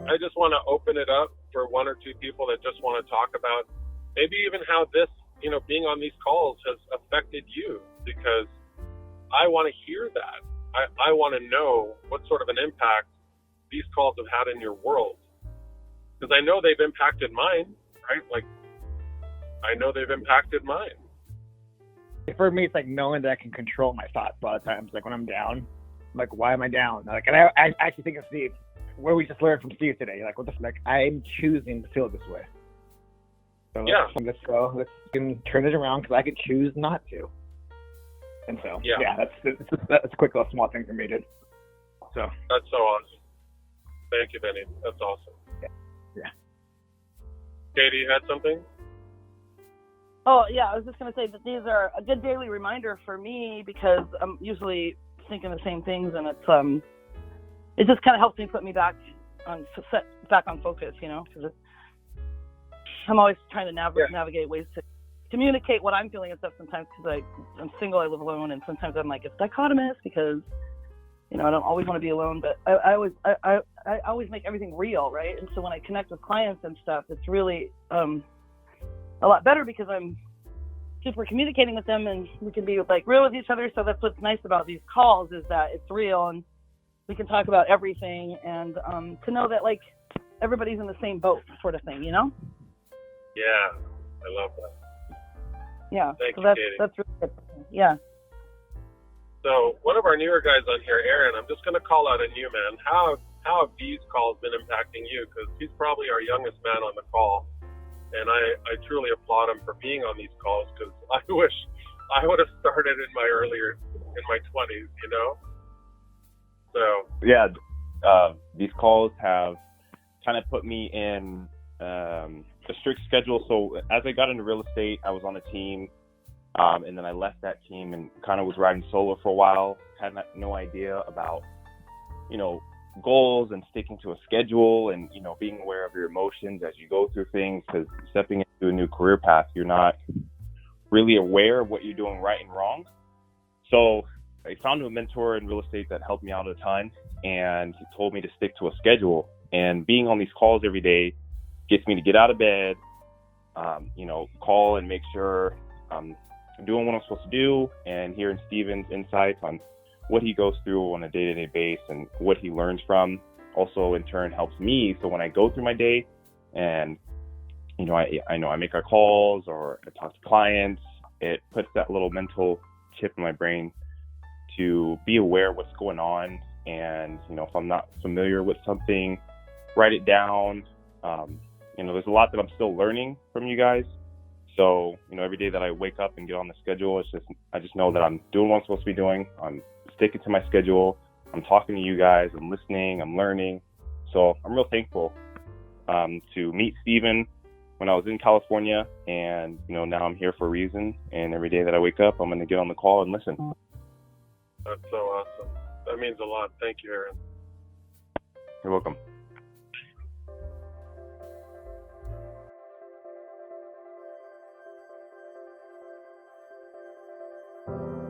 I just want to open it up for one or two people that just want to talk about maybe even how this, being on these calls has affected you, because I want to hear that. I want to know what sort of an impact these calls have had in your world, because I know they've impacted mine, right? Like, I know they've impacted mine. For me, it's like knowing that I can control my thoughts a lot of times. Like when I'm down, I'm like, why am I down? Like, and I actually think of Steve, where we just learned from Steve today. Like, I'm choosing to feel this way. So yeah. Let's go. Let's turn it around, because I could choose not to. And so, that's a quick little small thing for me, dude. So. That's so awesome. Thank you, Benny. That's awesome. Yeah. Katie, you had something? Oh, yeah, I was just going to say that these are a good daily reminder for me, because I'm usually thinking the same things, and it just kind of helps me put me back on focus, because I'm always trying to navigate ways to communicate what I'm feeling and stuff sometimes, because I'm single, I live alone, and sometimes I'm like, it's dichotomous, because, I don't always want to be alone, but I always make everything real, right? And so when I connect with clients and stuff, it's really a lot better, because I'm super communicating with them, and we can be like real with each other. So that's what's nice about these calls, is that it's real, and we can talk about everything, and to know that like everybody's in the same boat, sort of thing, Yeah, I love that. Yeah, Thank so you, Katie. that's really good. Yeah. So one of our newer guys on here, Aaron, I'm just going to call out a new man. How have these calls been impacting you? Because he's probably our youngest man on the call. And I truly applaud him for being on these calls, because I wish I would have started in my 20s, So. Yeah, these calls have kind of put me in a strict schedule. So as I got into real estate, I was on a team, and then I left that team and kind of was riding solo for a while. Had no idea about, goals and sticking to a schedule, and being aware of your emotions as you go through things, because stepping into a new career path, you're not really aware of what you're doing right and wrong. So I found a mentor in real estate that helped me out a ton, and he told me to stick to a schedule, and being on these calls every day gets me to get out of bed, call and make sure I'm doing what I'm supposed to do, and hearing Steven's insights on what he goes through on a day-to-day basis and what he learns from also in turn helps me. So when I go through my day and, I make our calls or I talk to clients, it puts that little mental chip in my brain to be aware of what's going on. And, if I'm not familiar with something, write it down. There's a lot that I'm still learning from you guys. So, every day that I wake up and get on the schedule, I just know that I'm doing what I'm supposed to be doing. I'm sticking to my schedule. I'm talking to you guys. I'm listening. I'm learning. So I'm real thankful to meet Steven when I was in California. And, now I'm here for a reason. And every day that I wake up, I'm going to get on the call and listen. That's so awesome. That means a lot. Thank you, Aaron. You're welcome.